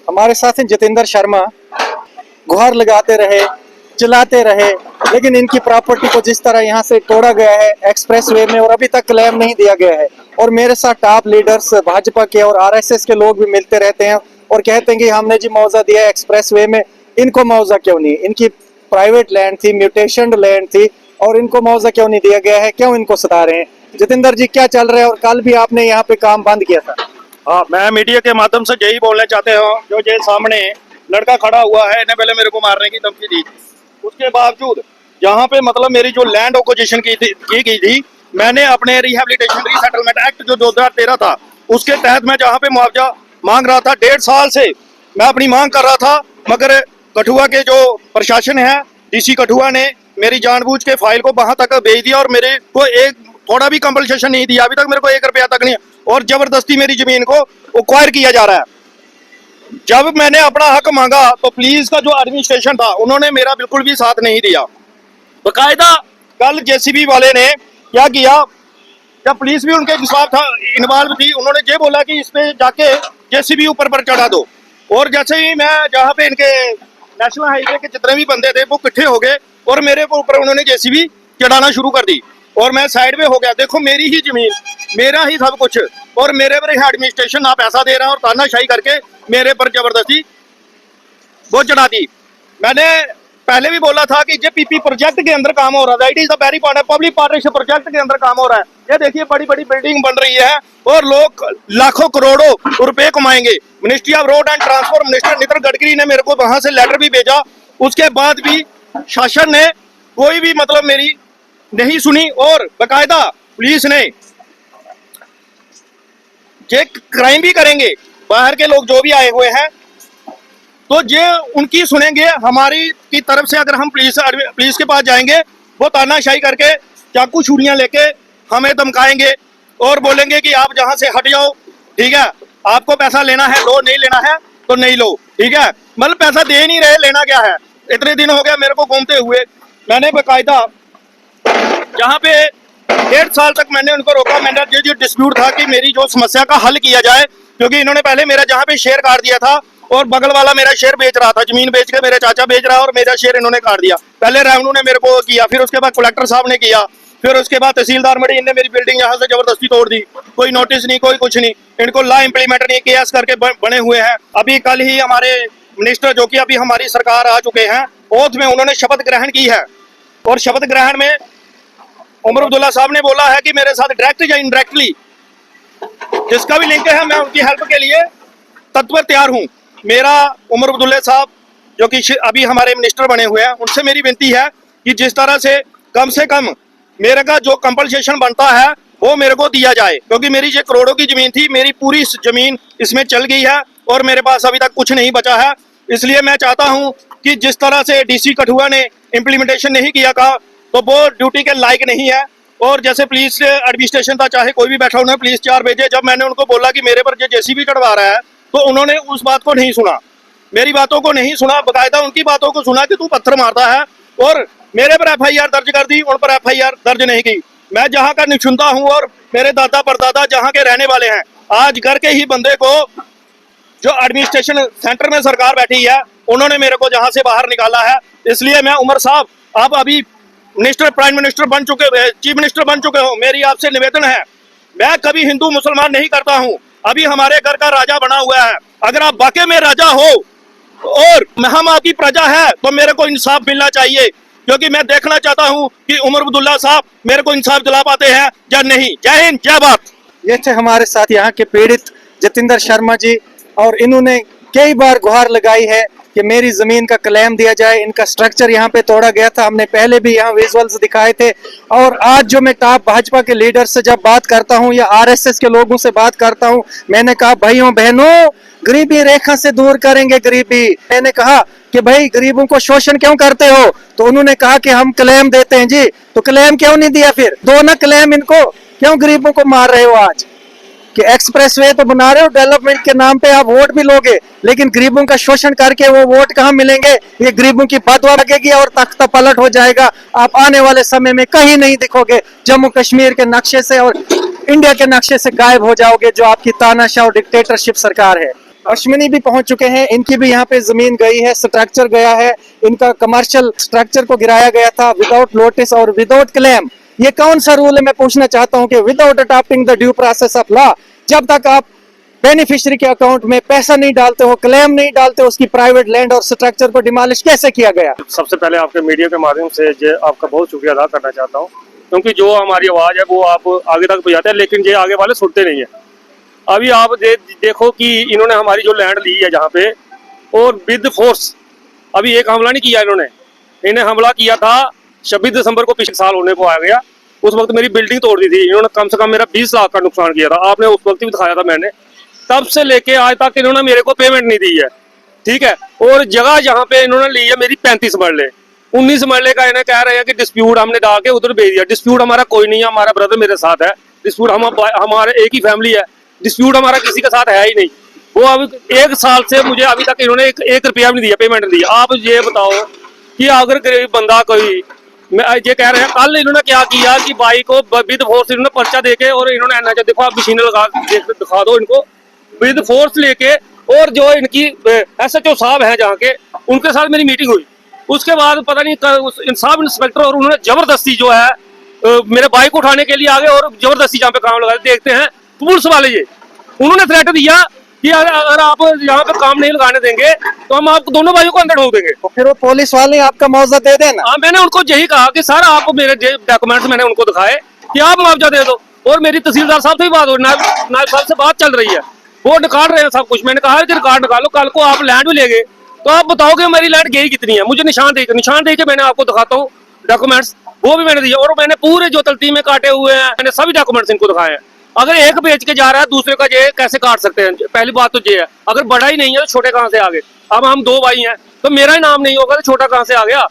हमारे साथ हैं जितेंद्र शर्मा। गुहार लगाते रहे, चिल्लाते रहे, लेकिन इनकी प्रॉपर्टी को जिस तरह यहाँ से तोड़ा गया है एक्सप्रेस वे में, और अभी तक क्लेम नहीं दिया गया है। और मेरे साथ टॉप लीडर्स भाजपा के और आरएसएस के लोग भी मिलते रहते हैं और कहते हैं कि हमने जी मुआवजा दिया है एक्सप्रेस वे में, इनको मुआवजा क्यों नहीं? इनकी प्राइवेट लैंड थी, म्यूटेशन लैंड थी, और इनको मुआवजा क्यों नहीं दिया गया है? क्यों इनको सता रहे हैं? जितेंद्र जी, क्या चल रहा है? और कल भी आपने यहाँ पे काम बंद किया था। हाँ, मैं मीडिया के माध्यम से यही बोलना चाहते हो, जो ये सामने लड़का खड़ा हुआ है, इन्हें पहले मेरे को मारने की धमकी दी, उसके बावजूद यहाँ पे मतलब मेरी जो लैंड ऑक्विजिशन की गई थी, मैंने अपने रिहेबिलिटेशन रीसेटलमेंट एक्ट जो 2013 था उसके तहत मैं जहाँ पे मुआवजा मांग रहा था, 1.5 साल से मैं अपनी मांग कर रहा था, मगर कठुआ के जो प्रशासन है, डीसी कठुआ ने मेरी जानबूझ के फाइल को वहां तक भेज दिया और मेरे को एक थोड़ा भी कंपनसेशन नहीं दिया। अभी तक मेरे को 1 रुपया तक नहीं, और जबरदस्ती मेरी जमीन को एक्वायर किया जा रहा है। जब मैंने अपना हक मांगा तो पुलिस का जो एडमिनिस्ट्रेशन था उन्होंने मेरा बिल्कुल भी साथ नहीं दिया। बकायदा कल जेसीबी वाले ने क्या किया, जब पुलिस भी उनके इन्वॉल्व थी, उन्होंने ये बोला कि इस पे जाके जेसीबी ऊपर पर चढ़ा दो। और जैसे ही मैं जहाँ पे इनके नेशनल हाईवे के जितने भी बंदे थे वो इकट्ठे हो गए और मेरे को ऊपर उन्होंने जेसीबी चढ़ाना शुरू कर दी और मैं साइड में हो गया। देखो, मेरी ही जमीन, मेरा ही सब कुछ, और मेरे पर एडमिनिस्ट्रेशन ना पैसा दे रहा है और तानाशाही करके मेरे पर जबरदस्ती वो चढ़ा दी। मैंने पहले भी बोला था कि ये पीपी प्रोजेक्ट के अंदर काम हो रहा था, it is the very public partnership project के अंदर काम हो रहा है। ये देखिए, बड़ी बड़ी बिल्डिंग बन रही है और लोग लाखों करोड़ों रुपए कमाएंगे। Ministry of road and transport minister Nitin Gadkari ने मेरे को वहां से लेटर भी भेजा, उसके बाद भी शासन ने कोई भी मतलब मेरी नहीं सुनी। और बकायदा पुलिस ने ये क्राइम भी करेंगे, बाहर के लोग जो भी आए हुए हैं तो ये उनकी सुनेंगे। हमारी की तरफ से अगर हम पुलिस के पास जाएंगे, वो तानाशाही करके चाकू छुरियां लेके हमें धमकाएंगे और बोलेंगे कि आप जहां से हट जाओ, ठीक है, आपको पैसा लेना है लो, नहीं लेना है तो नहीं लो, ठीक है। मतलब पैसा दे नहीं रहे, लेना क्या है? इतने दिन हो गया मेरे को घूमते हुए। मैंने बकायदा जहाँ पे 1.5 साल तक मैंने उनको रोका, मैंने जो डिस्प्यूट था कि मेरी जो समस्या का हल किया जाए, क्योंकि इन्होंने पहले मेरा जहाँ पे शेयर काट दिया था और बगल वाला मेरा शेयर बेच रहा था, जमीन बेच के मेरे चाचा बेच रहा और मेरा शेयर इन्होंने काट दिया। पहले रेवेन्यू ने मेरे को किया, फिर उसके बाद कलेक्टर साहब ने किया, फिर उसके बाद तहसीलदार मड़ी, इनने मेरी बिल्डिंग यहाँ से जबरदस्ती तोड़ दी। कोई नोटिस नहीं, कोई कुछ नहीं, इनको लॉ इम्प्लीमेंट नहीं, केस करके बने हुए हैं। अभी कल ही हमारे मिनिस्टर, जो कि अभी हमारी सरकार आ चुके हैं, ओथ में उन्होंने शपथ ग्रहण की है और शपथ ग्रहण में उमर अब्दुल्ला साहब ने बोला है कि मेरे साथ डायरेक्ट या इनडायरेक्टली जिसका भी लिंक है, मैं उनकी हेल्प के लिए तत्पर तैयार हूं। मेरा उमर अब्दुल्ला साहब जो कि अभी हमारे मिनिस्टर बने हुए हैं, उनसे मेरी विनती है कि जिस तरह से कम मेरे का जो कंपनसेशन बनता है वो मेरे को दिया जाए, क्योंकि मेरी ये करोड़ों की जमीन थी, मेरी पूरी जमीन इसमें चल गई है और मेरे पास अभी तक कुछ नहीं बचा है। इसलिए मैं चाहता हूं कि जिस तरह से डीसी कठुआ ने इम्प्लीमेंटेशन नहीं किया था, तो वो ड्यूटी के लायक नहीं है। और जैसे पुलिस एडमिनिस्ट्रेशन था, चाहे कोई भी बैठा, उन्होंने पुलिस 4 भेजे। जब मैंने उनको बोला कि मेरे पर जेसीबी चढ़वा रहा है, तो उन्होंने उस बात को नहीं सुना, मेरी बातों को नहीं सुना, बकायदा उनकी बातों को सुना कि तू पत्थर मारता है, और मेरे पर एफआईआर दर्ज कर दी, उन पर एफआईआर दर्ज नहीं की। मैं जहाँ का निचुनता हूँ और मेरे दादा परदादा जहाँ के रहने वाले हैं, आज घर के ही बंदे को जो एडमिनिस्ट्रेशन सेंटर में सरकार बैठी है, उन्होंने मेरे को जहाँ से बाहर निकाला है। इसलिए मैं उमर साहब, आप अभी मिनिस्टर, प्राइम मिनिस्टर बन चुके, चीफ मिनिस्टर बन चुके हो, मेरी आपसे निवेदन है, मैं कभी हिंदू मुसलमान नहीं करता हूँ, अभी हमारे घर का राजा बना हुआ है। अगर आप वाकई में राजा हो और हम आपकी प्रजा है तो मेरे को इंसाफ मिलना चाहिए, क्योंकि मैं देखना चाहता हूं कि उमर अब्दुल्ला साहब मेरे को इंसाफ दिला पाते हैं या नहीं। जय हिंद, जय भारत। ये थे हमारे साथ यहाँ के पीड़ित जितेंद्र शर्मा जी, और इन्होंने कई बार गुहार लगाई है कि मेरी जमीन का क्लेम दिया जाए। इनका स्ट्रक्चर यहाँ पे तोड़ा गया था, हमने पहले भी यहाँ विजुअल्स दिखाए थे। और आज जो मैं टॉप भाजपा के लीडर से जब बात करता हूँ या आरएसएस के लोगों से बात करता हूँ, मैंने कहा भाइयों बहनों, गरीबी रेखा से दूर करेंगे गरीबी। मैंने कहा कि भाई गरीबों को शोषण क्यों करते हो, तो उन्होंने कहा कि हम क्लेम देते हैं जी। तो क्लेम क्यों नहीं दिया फिर? दो ना क्लेम इनको, क्यों गरीबों को मार रहे हो आज? कि एक्सप्रेस वे तो बना रहे हो, डेवलपमेंट के नाम पे आप वोट भी लोगे, लेकिन गरीबों का शोषण करके वो वोट कहाँ मिलेंगे? ये गरीबों की बदवा लगेगी और तख्ता पलट हो जाएगा। आप आने वाले समय में कहीं नहीं दिखोगे, जम्मू कश्मीर के नक्शे से और इंडिया के नक्शे से गायब हो जाओगे, जो आपकी तानाशाह और डिक्टेटरशिप सरकार है। अश्विनी भी पहुंच चुके हैं, इनकी भी यहाँ पे जमीन गई है, स्ट्रक्चर गया है, इनका कमर्शियल स्ट्रक्चर को गिराया गया था विदाउट नोटिस और विदाउट क्लेम। ये कौन सा रूल है, मैं पूछना चाहता हूँ कि without adopting the due process of law, जब तक आप बेनिफिशियरी के अकाउंट में पैसा नहीं डालते हो, क्लेम नहीं डालते हो, उसकी प्राइवेट लैंड और स्ट्रक्चर को डिमोलिश कैसे किया गया? सबसे पहले आपके मीडिया के माध्यम से आपका बहुत शुक्रिया अदा करना चाहता हूँ, क्योंकि जो हमारी आवाज़ है वो आप आगे तक पहुँचाते हैं, लेकिन ये आगे वाले सुनते नहीं है। अभी आप देखो कि इन्होंने हमारी जो लैंड ली है जहाँ पे, और विद फोर्स, अभी एक हमला नहीं किया इन्हें हमला किया था 26 दिसंबर को पिछले साल होने को आ गया। उस वक्त मेरी बिल्डिंग तोड़ दी थी इन्होंने, कम से कम मेरा 20 लाख का नुकसान किया था, आपने उस वक्त भी दिखाया था मैंने। तब से लेके आज तक इन्होंने मेरे को पेमेंट नहीं दी है, ठीक है। और जगह जहाँ पे इन्होंने ली है मेरी 35 मरले, 19 मरले का इन्हें कह रहे हैं कि डिस्प्यूट हमने डाल के उधर भेज दिया। डिस्प्यूट हमारा कोई नहीं है, हमारा ब्रदर मेरे साथ है, डिस्प्यूट हमारे एक ही फैमिली है, डिस्प्यूट हमारा किसी के साथ है ही नहीं। वो अभी 1 साल से मुझे अभी तक इन्होंने एक रुपया भी नहीं दिया, पेमेंट नहीं दिया। आप ये बताओ कि अगर गरीब बंदा कोई, मैं ये कह रहे हैं, कल इन्होंने क्या किया कि बाई को विद फोर्स इन्होंने पर्चा देके, और इन्होंने एनएच, देखो आप मशीनें लगा दिखा दो इनको, विद फोर्स लेके, और जो इनकी एसएचओ साहब हैं जहाँ के, उनके साथ मेरी मीटिंग हुई। उसके बाद पता नहीं सब इंस्पेक्टर और उन्होंने जबरदस्ती जो है मेरे बाइक को उठाने के लिए आ गए और जबरदस्ती जहाँ पे काम लगा। देखते हैं पुलिस वाले, ये उन्होंने थ्रेट दिया कि अगर आप यहाँ पे काम नहीं लगाने देंगे तो हम आपको दोनों भाइयों को अंदर ढोक देंगे। तो फिर वो पुलिस वाले आपका मुआवजा दे देना। हाँ, मैंने उनको यही कहा कि सर आप मेरे डॉक्यूमेंट्स मैंने उनको दिखाए कि आप मुआवजा दे दो, और मेरी तहसीलदार साहब से भी बात हो, नायब साहब से बात चल रही है, वो निकाल रहे हैं सब कुछ। मैंने कहा कि रिकॉर्ड निकालो, कल को आप लैंड भी ले गए तो आप बताओगे मेरी लैंड गई कितनी है, मुझे निशान दे के मैंने आपको दिखाता हूँ डॉक्यूमेंट्स, वो भी मैंने दिया। और मैंने पूरे जो तलती में काटे हुए हैं मैंने सभी डॉक्यूमेंट्स इनको दिखाए हैं। अगर एक बेच के जा रहा है दूसरे का ये कैसे काट सकते हैं? पहली बात तो ये है, अगर बड़ा ही नहीं है तो छोटे कहाँ से आ गए? अब हम 2 भाई हैं तो मेरा ही नाम नहीं होगा तो छोटा कहाँ से आ गया?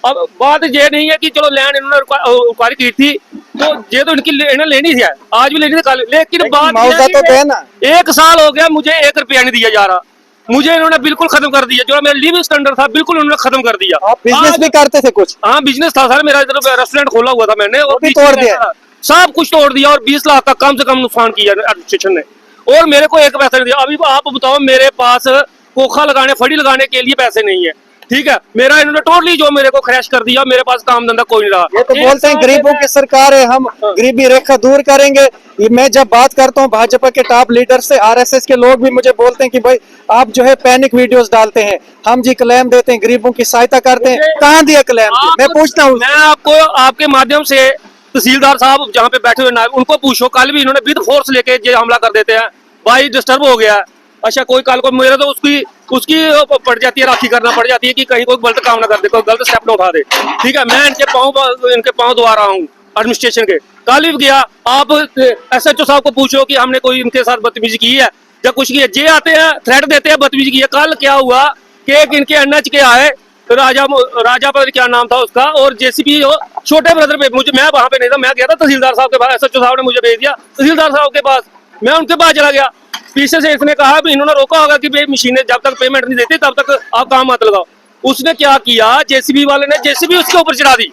अब बात ये नहीं है कि चलो लैंड इन्होंने इंक्वायरी की थी तो ये तो इनकी इन्हें लेनी थी, आज भी लेनी थी कल, लेकिन बात मुआवजा तो देना। 1 साल हो गया मुझे 1 रुपया नहीं दिया जा रहा, मुझे इन्होंने बिल्कुल खत्म कर दिया। जो मेरा लिविंग स्टैंडर्ड था बिल्कुल उन्होंने खत्म कर दिया। आप बिजनेस भी करते थे कुछ? हाँ, बिजनेस था सर मेरा, इधर रेस्टोरेंट खोला हुआ था मैंने, और भी तोड़ दिया, सब कुछ तोड़ दिया, और 20 लाख का कम से कम नुकसान किया एडमिनिस्ट्रेशन ने, और मेरे को एक पैसा नहीं दिया। अभी आप बताओ, मेरे पास कोखा लगाने, फड़ी लगाने के लिए पैसे नहीं है, ठीक है। मेरा इन्होंने टोटली जो मेरे को क्रैश कर दिया, मेरे पास काम धंधा कोई नहीं रहा। ये तो बोलते हैं गरीबों की सरकार है, हम गरीबी रेखा दूर करेंगे। मैं जब बात करता हूँ भाजपा के टॉप लीडर से, आरएसएस के लोग भी मुझे बोलते हैं कि भाई आप जो है पैनिक वीडियोस डालते हैं, हम जी क्लेम देते हैं, गरीबों की सहायता करते हैं, कहाँ दिया क्लेम? मैं पूछता हूँ, मैं आपको आपके माध्यम से तहसीलदार साहब जहाँ पे बैठे हुए नायब, उनको पूछो, कल भी इन्होंने विद फोर्स लेके ये हमला कर देते हैं। भाई डिस्टर्ब हो गया, अच्छा कोई कल को मेरा तो उसकी पड़ जाती है, राखी करना पड़ जाती है कि कहीं कोई गलत काम ना कर दे, कोई गलत स्टेप ना उठा दे, ठीक है। मैं इनके पाँव धुआ रहा हूँ एडमिनिस्ट्रेशन के। कल भी गया, आप एसएचओ साहब को पूछो कि हमने कोई इनके साथ बदतमीजी की है या कुछ की है। जे आते हैं थ्रेट देते हैं बदतमीजी की है। कल क्या हुआ कि एक इनके एनएच के आए, राजा पर क्या नाम था उसका, और जेसीबी छोटे ब्रदर पे, मुझे, मैं वहां पे नहीं था, मैं गया था तहसीलदार साहब के पास, एसएचओ साहब ने मुझे भेज दिया तहसीलदार साहब के पास, मैं उनके पास चला गया। पीछे से इसने कहा भी इन्होंने रोका होगा कि भाई मशीनें जब तक पेमेंट नहीं देती तब तक आप काम मत लगाओ। उसने क्या किया, जेसीबी वाले ने जेसीबी उसके ऊपर चढ़ा दी,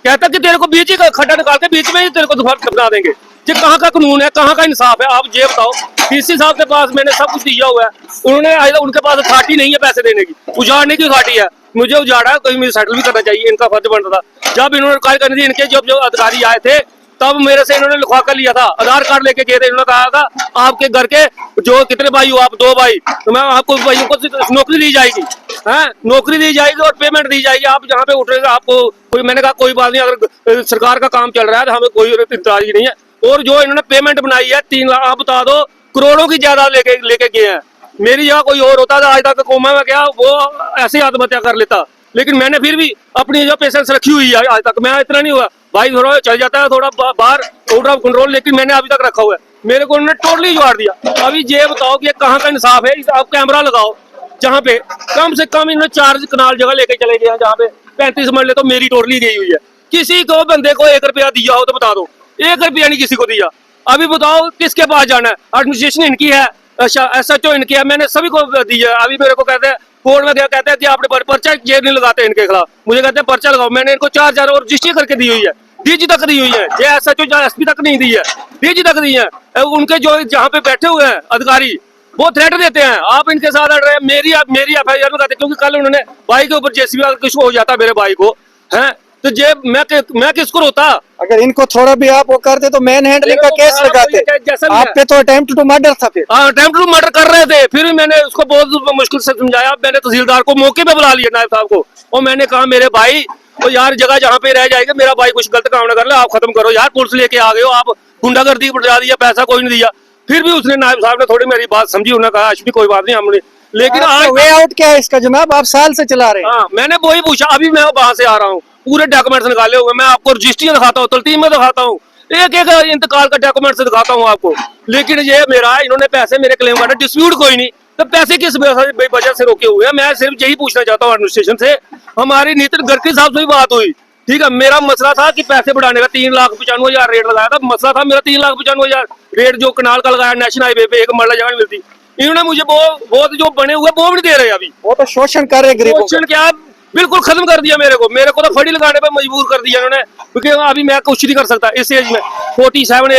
कहता कि तेरे को बीच ही का खड्डा निकाल के बीच में ही तेरे को बना देंगे। ये कहाँ का कानून है, कहाँ का इंसाफ है? आप ये बताओ। डीसी साहब के पास मैंने सब कुछ दिया हुआ है, उन्होंने उनके पास अथॉरिटी नहीं है पैसे देने की, उजाड़ने की अथॉरिटी है। मुझे उजाड़ा कहीं मुझे सेटल भी करना चाहिए, इनका फर्ज बन रहा था। जब इन्होंने कार्य करनी थी, इनके जो अधिकारी आए थे तब मेरे से इन्होंने लिखवा कर लिया था, आधार कार्ड लेके गए थे। इन्होंने कहा था आपके घर के जो कितने भाई हो आप, 2 भाई, तो मैं आपको भाइयों को नौकरी दी जाएगी, है नौकरी दी जाएगी और पेमेंट दी जाएगी, आप जहाँ पे उठ रहे आपको कोई। मैंने कहा कोई बात नहीं, अगर सरकार का काम चल रहा है तो हमें कोई इतराज नहीं है। और जो इन्होंने पेमेंट बनाई है 3 लाख, आप बता दो, करोड़ों की ज्यादा लेके गए हैं। मेरी जगह कोई और होता था आज तक कोमा में गया, वो ऐसे आत्महत्या कर लेता, लेकिन मैंने फिर भी अपनी जो पेशेंस रखी हुई है आज तक। मैं इतना नहीं हुआ भाई, थोड़ा चल जाता है थोड़ा बाहर आउट ऑफ कंट्रोल, लेकिन मैंने अभी तक रखा हुआ है। मेरे को उन्होंने टोटली जोड़ दिया। अभी ये बताओ कि कहाँ का इंसाफ है? आप कैमरा लगाओ जहाँ पे कम से कम इन्होंने 4 कनाल जगह लेके चले गए हैं, जहाँ पे 35 मरले तो मेरी टोटली गई हुई है। किसी को बंदे को 1 रुपया दिया हो तो बता दो, 1 रुपया नहीं किसी को दिया। अभी बताओ किसके पास जाना है? एडमिनिस्ट्रेशन इनकी है, अच्छा एसएचओ इनकी है, मैंने सभी को दिया। अभी मेरे को कहते हैं कोर्ट में गया, कहते हैं कि आपने पर्चा ये नहीं लगाते इनके खिलाफ, मुझे कहते हैं पर्चा लगाओ। मैंने इनको 4 और रजिस्ट्री करके दी हुई है, डीजी तक दी हुई है, ये एसएचओ एसपी तक नहीं दी है, डीजी तक दी है। उनके जो जहाँ पे बैठे हुए हैं अधिकारी, वो थ्रेट देते हैं आप इनके साथ अड़ रहे हैं, मेरी FIR लगाते, क्योंकि कल उन्होंने भाई के ऊपर जेसीबी अगर कुछ हो जाता मेरे भाई को है तो जे मैं किसको रोता। अगर इनको थोड़ा भी आप वो करते तो मैन हैंडलिंग का केस लगाते। जैसा आप पे तो अटेम्प्ट टू मर्डर था फिर। हाँ, अटेम्प्ट टू मर्डर कर रहे थे, फिर भी मैंने उसको बहुत मुश्किल से समझाया। मैंने तहसीलदार को मौके पे बुला लिया, नायब साहब को, और मैंने कहा मेरे भाई तो यार जगह जहाँ पे रह जाएगा, मेरा भाई कुछ गलत काम ना कर ले, आप खत्म करो यार, पुलिस लेके आ गए हो आप, गुंडागर्दी बढ़ा दिया, पैसा कोई नहीं दिया। फिर भी उसने नायब साहब ने थोड़ी मेरी बात समझी, उन्होंने कहा आज भी कोई बात नहीं हमने, लेकिन आज वे आउट क्या है इसका जनाब? आप साल से चला रहे हैं। हाँ, मैंने वही पूछा, अभी मैं वहां से आ रहा हूँ, पूरे डॉक्यूमेंट्स निकाले हुए, मैं आपको रजिस्ट्री दिखाता हूँ, तलतीम में दिखाता हूँ, एक एक इंतकाल का डॉक्यूमेंट्स दिखाता हूँ आपको। लेकिन ये मेरा, इन्होंने पैसे मेरे क्लेम करना, डिस्प्यूट कोई नहीं, तो पैसे किस वजह से रोके हुए हैं? मैं सिर्फ यही पूछना चाहता हूँ एडमिनिस्ट्रेशन से। हमारी नितिन गडकरी साहब से भी बात हुई, ठीक है, मेरा मसला था कि पैसे बढ़ाने का 3,95,000 रेट लगाया था, मसला था मेरा 3,95,000 रेट जो कनाल का लगाया नेशनल हाईवे पे, एक मरला जगह नहीं मिलती। इन्होंने मुझे बहुत जो बने हुए वो भी नहीं दे रहे अभी। वो तो शोषण कर रहे गरीबों का। शोषण क्या, बिल्कुल खत्म कर दिया मेरे को तो फड़ी लगाने पे मजबूर कर दिया इन्होंने, क्योंकि अभी मैं कुछ नहीं कर सकता इस एज में, 47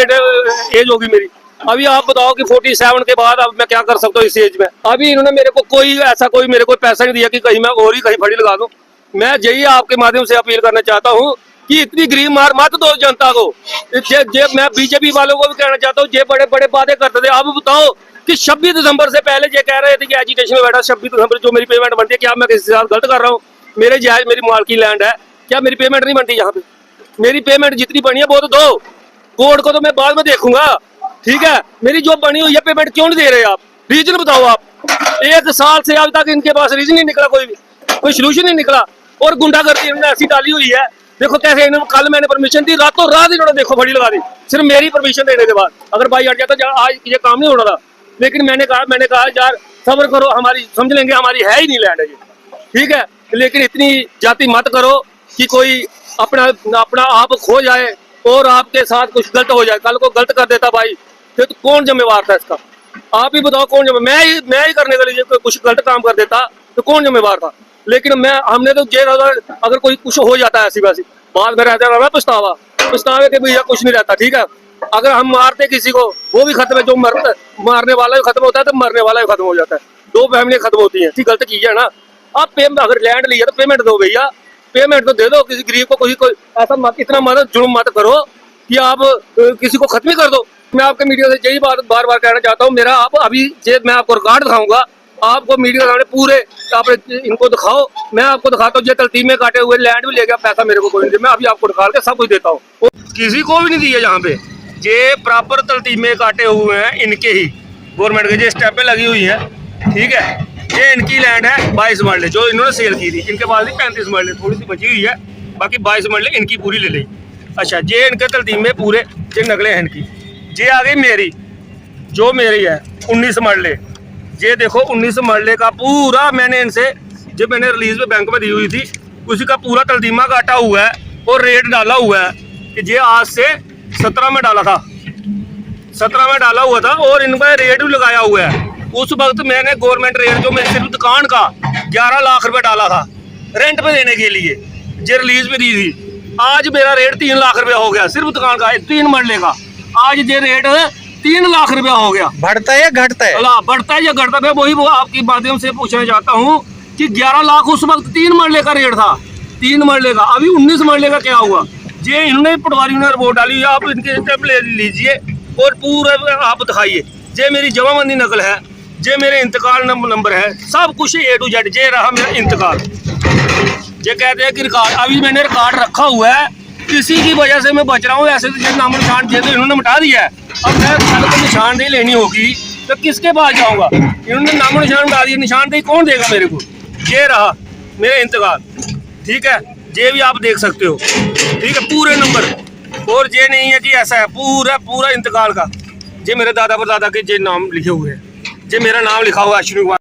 एज होगी मेरी। अभी आप बताओ कि 47 के बाद अब मैं क्या कर सकता हूँ इस एज में? अभी इन्होंने मेरे को कोई मेरे को पैसा नहीं दिया कि कहीं मैं और ही कहीं फड़ी लगा दूं। मैं यही आपके माध्यम से अपील करना चाहता हूँ कि इतनी गरीब मार मत दो जनता को। मैं बीजेपी वालों को भी कहना चाहता हूँ, ये बड़े बड़े वादे करते थे, अब बताओ कि 26 दिसंबर से पहले ये कह रहे थे कि एजुकेशन में बैठा, 26 दिसंबर जो मेरी पेमेंट बनती है, क्या मैं किसी के साथ गलत कर रहा हूँ? मेरे जायज मेरी मालकी लैंड है, क्या मेरी पेमेंट नहीं बनती यहाँ पे? मेरी पेमेंट जितनी बनी है वो तो दो, कोर्ट को तो मैं बाद में देखूंगा, ठीक है? मेरी जो बनी हुई है पेमेंट क्यों नहीं दे रहे आप? रीजन बताओ आप। 1 साल से अब तक इनके पास रीजन नहीं निकला, कोई सोल्यूशन नहीं निकला, और गुंडागर्दी इन्होंने ऐसी डाली हुई है। देखो कैसे इन्होंने, कल मैंने परमिशन दी, रातों रात इन्होंने देखो फड़ी लगा दी, सिर्फ मेरी परमिशन देने के बाद। अगर भाई हट जाता तो आज ये काम नहीं होना था, लेकिन मैंने कहा यार सब्र करो, हमारी समझ लेंगे, हमारी है ही नहीं लैंड है ये, ठीक है? लेकिन इतनी जाति मत करो कि कोई अपना आप खो जाए और आपके साथ कुछ गलत हो जाए। कल को गलत कर देता भाई, फिर तो कौन जिम्मेवार था इसका? आप ही बताओ कौन जिम्मेवार? मैं ही करने के लिए कुछ गलत काम कर देता तो कौन जिम्मेवार था? लेकिन हमने तो अगर कोई कुछ हो जाता है ऐसी वैसी, बाद में रहता है पछतावे के भैया कुछ नहीं रहता, ठीक है? अगर हम मारते किसी को वो भी खत्म है, जो मारने वाला भी खत्म होता है तो मरने वाला भी खत्म हो जाता है, 2 फैमिली खत्म होती है। गलत की है ना, आप अगर लैंड लिया तो पेमेंट दो भैया, पेमेंट तो दे दो किसी गरीब को। कोई ऐसा इतना मत जुर्म मत करो कि आप किसी को खत्म ही कर दो। मैं आपके मीडिया से यही बात बार बार कहना चाहता हूँ। मेरा आप अभी मैं आपको रिकॉर्ड दिखाऊंगा, आपको मीडिया के सामने पूरे आप इनको दिखाओ, मैं आपको दिखाता हूँ। ये तलतीम में काटे हुए लैंड भी ले गया, पैसा मेरे को कोई नहीं दिया, मैं अभी आपको निकाल के सब कुछ देता हूँ। किसी को भी नहीं दिया यहाँ पे, ये प्रॉपर तलतीमे काटे हुए हैं इनके ही, गवर्नमेंट के जो स्टैंपें लगी हुई है, ठीक है? ये इनकी लैंड है 22 मरले जो इन्होंने सेल की थी। इनके पास 35 मरले थोड़ी सी बची हुई है, बाकी 22 मरले इनकी पूरी ले ली। अच्छा, ये इनके तलतीम में पूरे ये नकलें हैं इनकी। ये आ गई मेरी, जो मेरी है 19 मरले। ये देखो 19 मरले का पूरा मैंने इनसे, जो मैंने रिलीज में बैंक में दी हुई थी, उसी का पूरा तलतीमा काटा हुआ है और रेट डाला हुआ है कि ये आज से 17 में डाला था, 17 में डाला हुआ था, और इनका रेट भी लगाया हुआ है। उस वक्त मैंने गवर्नमेंट रेट जो मैं सिर्फ दुकान का 11 लाख रुपए डाला था रेंट पे देने के लिए, ये रिलीज में दी थी। आज मेरा रेट 3 लाख रुपया हो गया सिर्फ दुकान का, 3 मरले का। आज ये रेट 3 लाख रुपया हो गया। बढ़ता है या घटता है? बढ़ता है या घटता है? वही वो आपकी माध्यम से पूछना चाहता हूँ कि 11 लाख उस वक्त 3 मरले का रेट था, 3 मरले का। अभी 19 मरले का क्या हुआ? ये इन्होंने पटवारी ने रिपोर्ट डाली, आप इनके स्टेप ले लीजिए और पूरा आप दिखाइए। ये मेरी जमाबंदी नकल है, ये मेरे इंतकाल नंबर है, सब कुछ A to Z। ये रहा मेरा इंतकाल। ये कहते हैं कि रिकॉर्ड, अभी मैंने रिकॉर्ड रखा हुआ है, इसी की वजह से मैं बच रहा हूँ। ऐसे तो नाम निशान दे तो इन्होंने मिटा दिया है, अब मैं कल को निशानदेही लेनी होगी तो किसके पास जाऊँगा? इन्होंने नाम निशान मिटा दिया, निशानदेही कौन देगा मेरे को? ये रहा मेरा इंतकाल, ठीक है? ये भी आप देख सकते हो, ठीक है? पूरे नंबर, और ये नहीं है कि ऐसा है, पूरा इंतकाल का। ये मेरे दादा परदादा के ये नाम लिखे हुए हैं, ये मेरा नाम लिखा हुआ है अश्विनी कुमार।